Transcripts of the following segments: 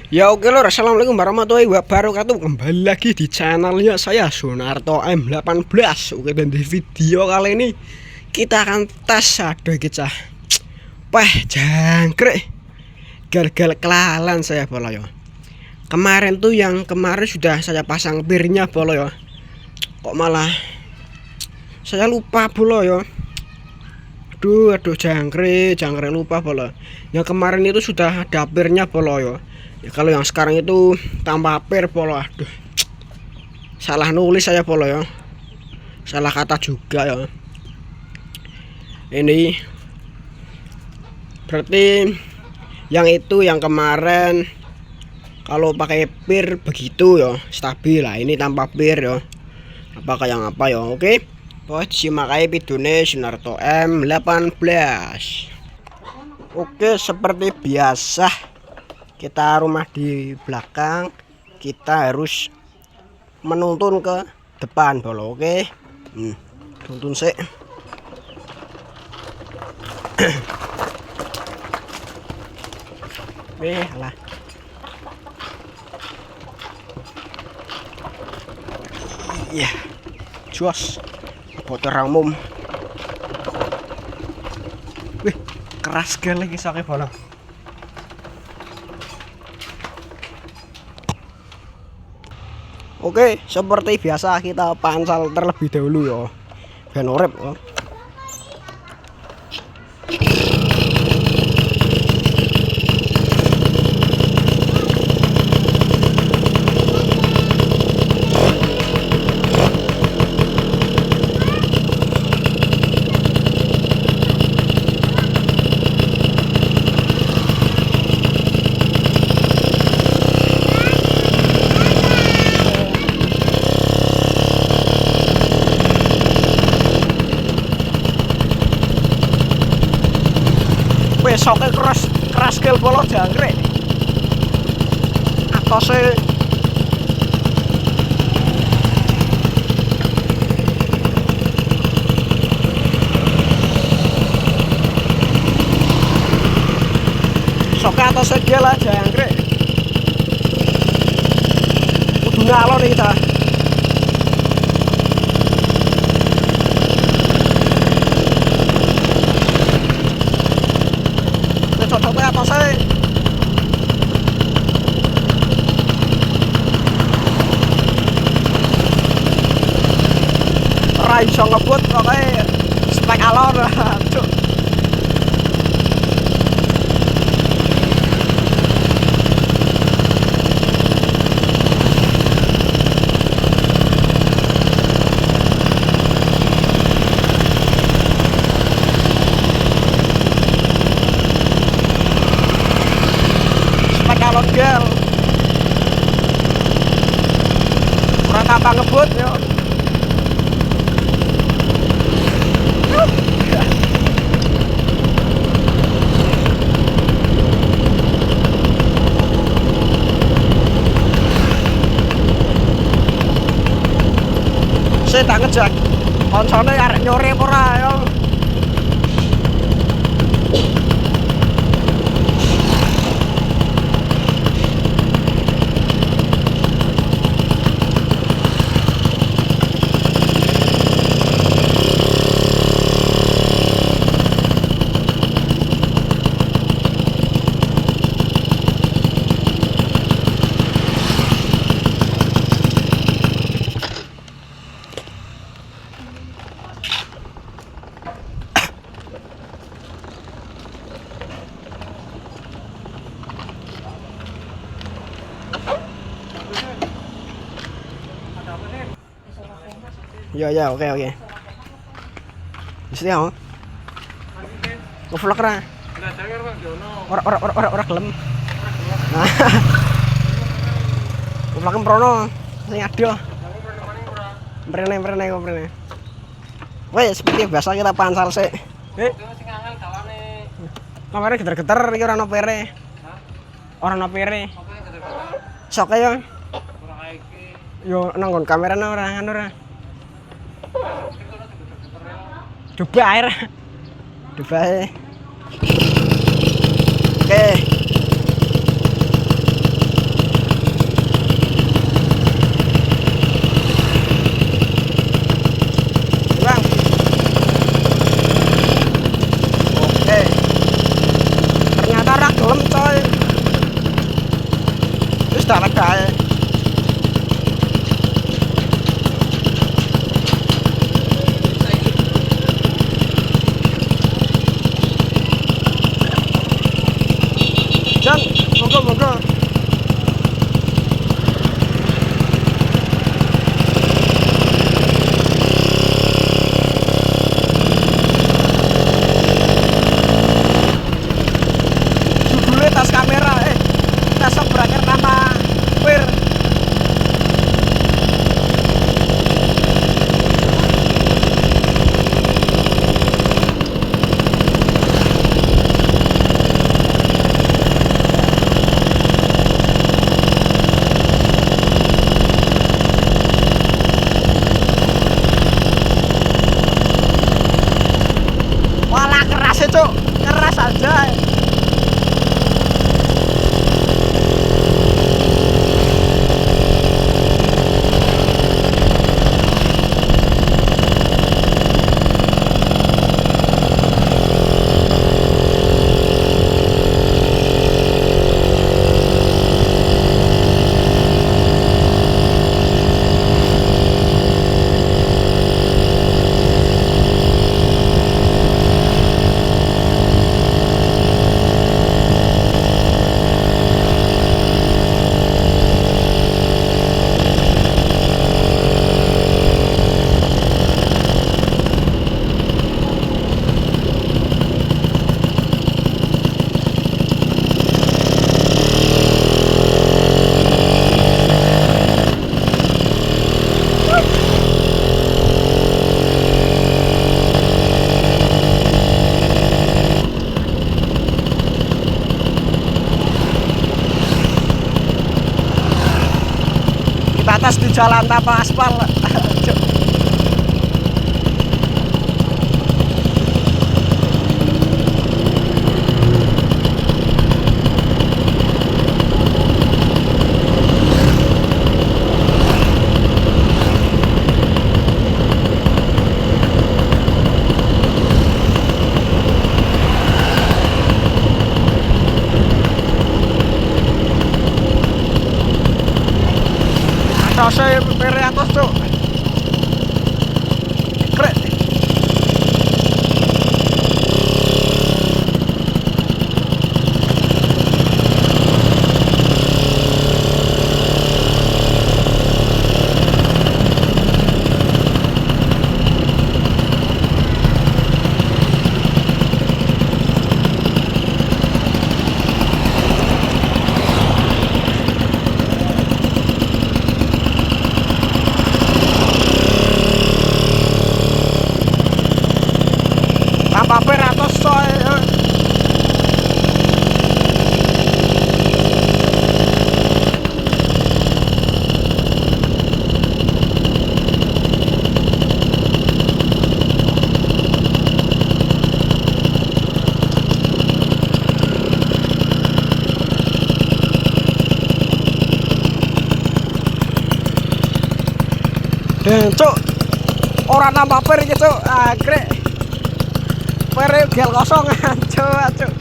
Ya oke lor, assalamualaikum warahmatullahi wabarakatuh. Kembali lagi di channelnya saya Sunarto M18. Oke, dan di video kali ini kita akan tes kita jangkrik gagal kelalan saya bolo ya. Kemarin tuh yang kemarin sudah saya pasang pirnya bolo ya. Kok malah saya lupa bolo ya. Aduh jangkrik lupa bolo. Yang kemarin itu sudah ada pirnya bolo ya. Ya, kalau yang sekarang itu tanpa pir polo, aduh, salah nulis saya polo ya, salah kata juga ya. Ini berarti yang itu yang kemarin kalau pakai pir begitu ya stabil lah, ini tanpa pir ya. Apakah yang apa ya? Oke, simak aja videonya Sunarto M18. Oke, seperti biasa kita rumah di belakang, kita harus menuntun ke depan bolo. Oke, tuntun sih. Lah iya jos motor umum. Keras sekali kisahnya bolo. Oke, seperti biasa kita pansal terlebih dahulu ya. Ben urip ya. Besoknya keras kel polo jangkrik atose atose dia lah jangkrik kudu ngalor nih kita. Coba apa sih? Rai iso ngebut pokoknya spek alor. Cuk. Gel kurang apa ngebut yo. Saya tak ngejak koncone arek nyore apa ora yo. Ya oke. Bisa ya. Ngevlog ra. Ora gelem. Ngevlog mrono sing adoh. Mrene. Wes seperti biasa kita pansal sik. Sing angel dawane. Kamera geter-geter iki ora ono pere. Ora ono pere. Sok ya. Ora kae iki. Yo nang kamera ora ngono ora. Coba air. Coba. Oke. ledak-ledak. Jan, monggo. Judulnya tas kamera, tas berakhir nama Fir. Walah keras ya cuk, keras aja. Batas di jalan tanpa aspal. Saya pere atas cuk. Krek. Tambah per atas coy. Cuk, ora nambah per iki cuk. Grek. Pere gel kosong cuk.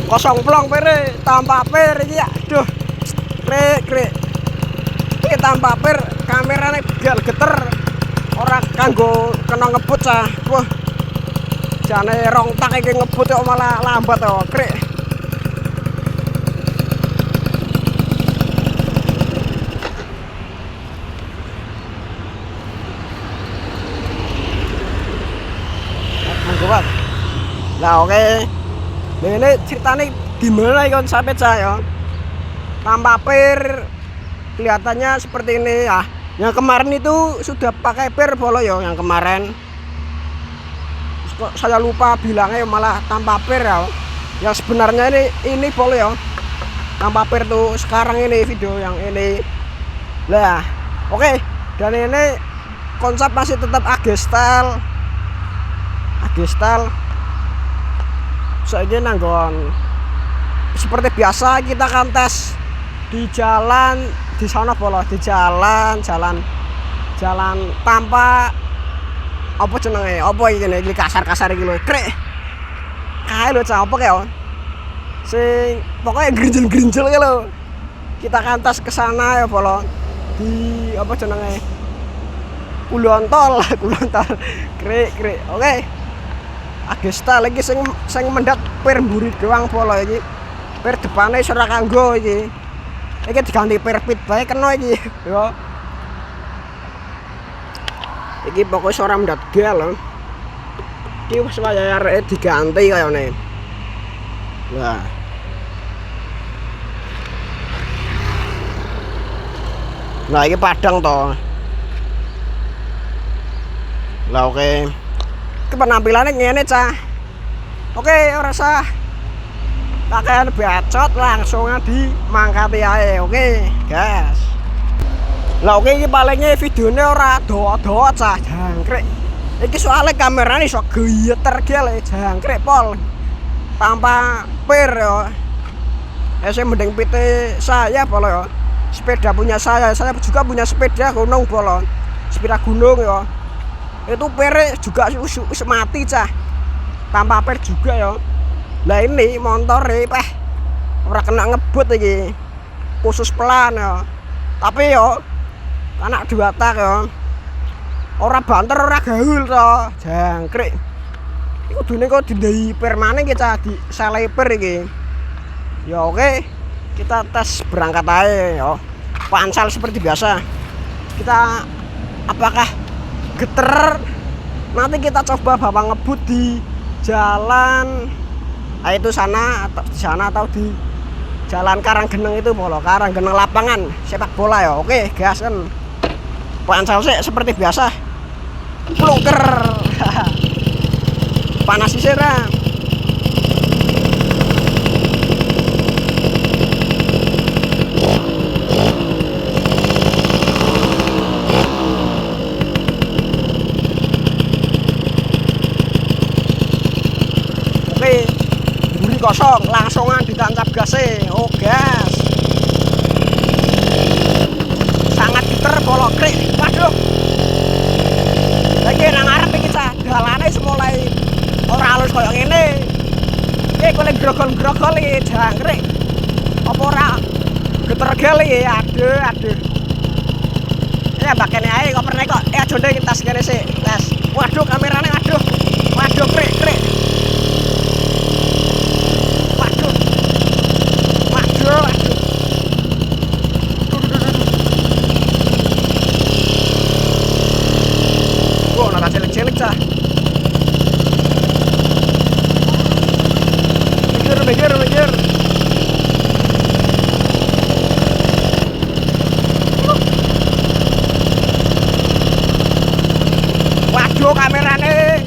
Kosong plong pere tambah per iki ya. Aduh. Krek. Iki tambah per kamerane gel geter. Ora kanggo kena ngebut cah. Wah. Jane rong tak iki ngebut kok malah lambat kok, Krek. Nah oke, ini ceritanya gimana ya sampai saya tambah per kelihatannya seperti ini ya. Yang kemarin itu sudah pakai per bolo ya, yang kemarin saya lupa bilangnya malah tambah per ya. Yang sebenarnya ini bolo ya, tambah per tuh sekarang ini video yang ini. Lah oke, dan ini konsep masih tetap Agestal. Saya nanggon seperti biasa kita kan tes di jalan di sana bolo di jalan tanpa apa jenenge apa iki kasar iki lho Krek kae lho cah apa kae sing pokoknya grinjel-grinjel kae lho Kita kantas ke sana ya polo. Di apa jenenge? Kulon tol, kulon tol. Krik. Oke. Agesta lagi sing mendhat pir mburi doang polo iki. Pir depane iso ora kanggo iki. Iki diganti pir pit bae kena iki. Yo. Iki pokoknya ora mendhat gal lho. Iki wis wayahe areke diganti kayane. Wah. Nah iki padang to. Lah oke. Penampilannya ngene cah. Oke ora usah kakean bacot langsung di mangkati ae. Oke gas. Lah oke iki palingnya videonya ora doa-doa cah jangkrik. Iki soalnya kameranya iso geyeter gel jangkrik pol. Tanpa pir yo. Saya mending PT saya polo yo. Sepeda punya saya juga punya sepeda gunung polo. Sepeda gunung yo. Itu pere juga us mati cah. Tanpa per juga yo. Lah ini motor ora kena ngebut iki. Khusus pelan yo. Tapi yo anak 2 tak yo. Ora banter ora gaul to, jangkrik. Iku kudune kok dindai permanen iki cah di seleper iki. Ya oke. Kita tes berangkat aja yo. Pansal seperti biasa. Kita apakah geter? Nanti kita coba bawa ngebut di jalan itu sana atau di jalan Karanggeneng itu polo, Karanggeneng lapangan sepak bola ya. Oke, gas kan. Pansal sih seperti biasa. Plungker. Panas sih ra. Kosong langsungan ditancap gasnya. Oh gas sangat geter bolok krik. Waduh lagi nang arep iki cah dalane semulai ora halus koyo ngene iki kok grogol-grogol iki jangkrik apa ora geter gel iki. Aduh ya bakene ae kok pernah kok aja ndek tas kene sik tes. Waduh kamerane waduh krik cilik cah. Mikir. Waduh kamerane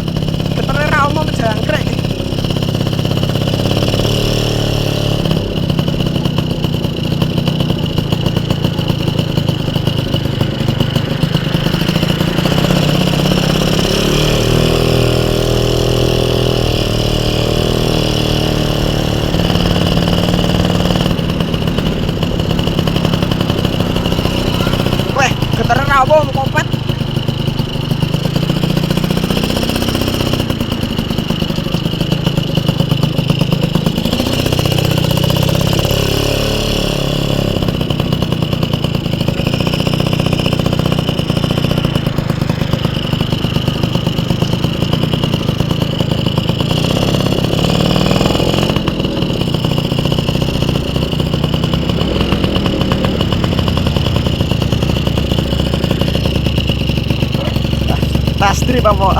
getere ra umum jangkrik. Apa kopet tas trip apa?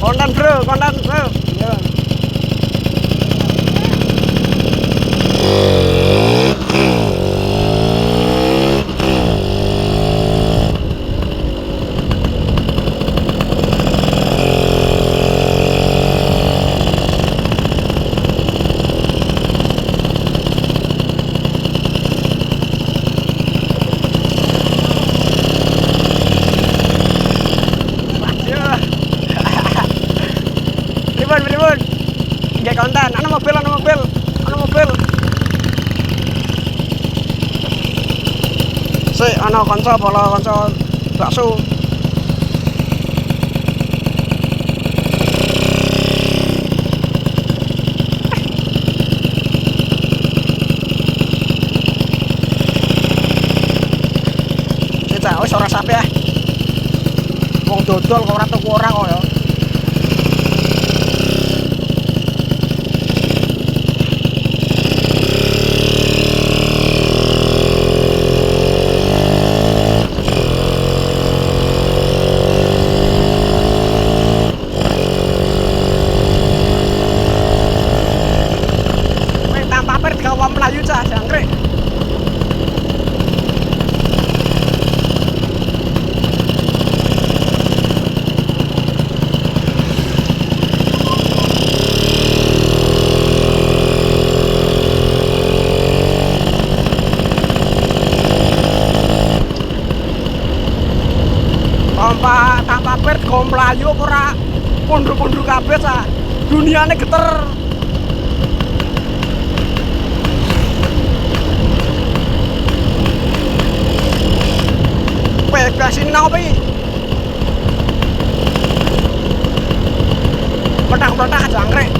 Konten bro. Ya. Pribun. Nggak konten. Ana mobil. Sik ana kanca bakso. dodol kok ora tuku ora kok ya. Tanpa per gawa melayu cah jangkrik. Tanpa per gawa melayu ora pundur-pundur kabeh cah. Duniane geter. Bensin nang apa iki? Petak-petak jangkrik.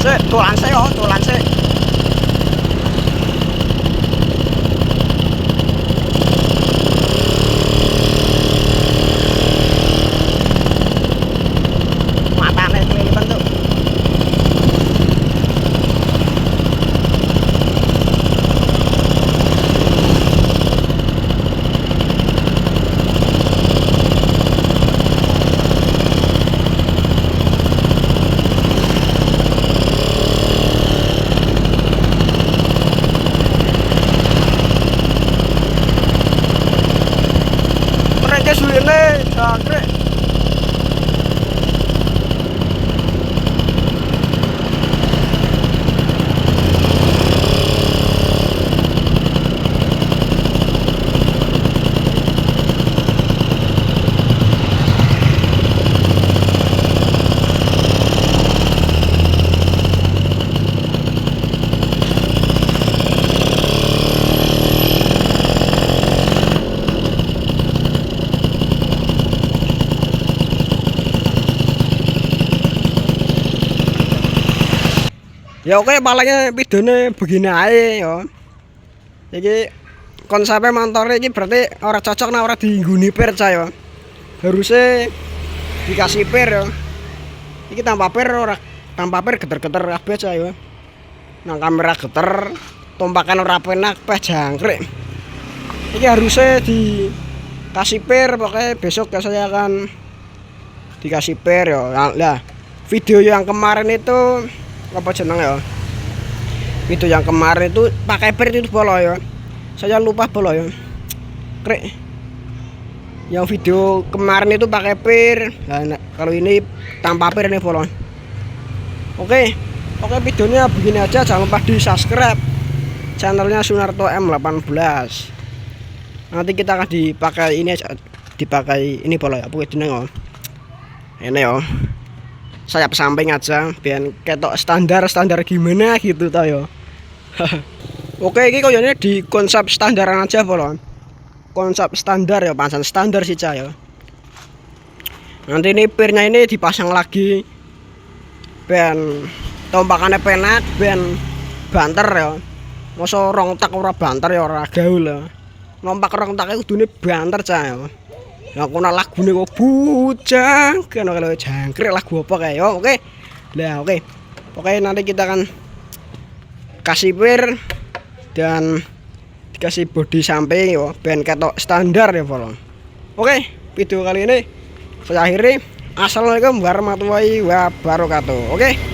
Sik, dolan sik yo, dolan sik. Suwene jangkrik. Ya oke, palingnya videone begini ae ya. Iki konsepnya motornya ini berarti ora cocok ora diingguni per cah ya. Harusnya dikasih per ya. Iki tanpa per ora, tanpa per geter-geter kabeh cah ya. Nang kamera geter, tompakan ora penak peh jangkrik. Iki harusnya dikasih per, pokoknya besok ya saya akan dikasih per ya. Lah, video yang kemarin itu apa jeneng ya? Video yang kemarin itu pakai per itu bolo ya. Saya lupa bolo ya. Krek. Yang video kemarin itu pakai per. Nah, kalau ini tanpa per ini bolo. Oke. Oke, videonya begini aja, jangan lupa di-subscribe channelnya Sunarto M18. Nanti kita akan dipakai ini aja, dipakai ini bolo ya, apa jeneng ya. Ini ya. Sayap samping aja biar ketok standar gimana gitu tau ya. Oke, ini koyonya di konsep standaran aja bolon. Konsep standar ya, pasang standar sih cah ya. Nanti ini pirnya ini dipasang lagi biar tompakannya penak, biar banter ya. Masa rong tak ora banter ya ora gaul ya. Nompak rong tak kudune banter cah ya. Ya aku nak lagu nih kok bujang kan kalau jangkrik lagu apa kayak yo. Oke lah, oke nanti kita akan kasih per dan dikasih bodi samping yo ben ketok standar ya bolong. Oke, video kali ini saya akhiri. Assalamualaikum warahmatullahi wabarakatuh. Oke.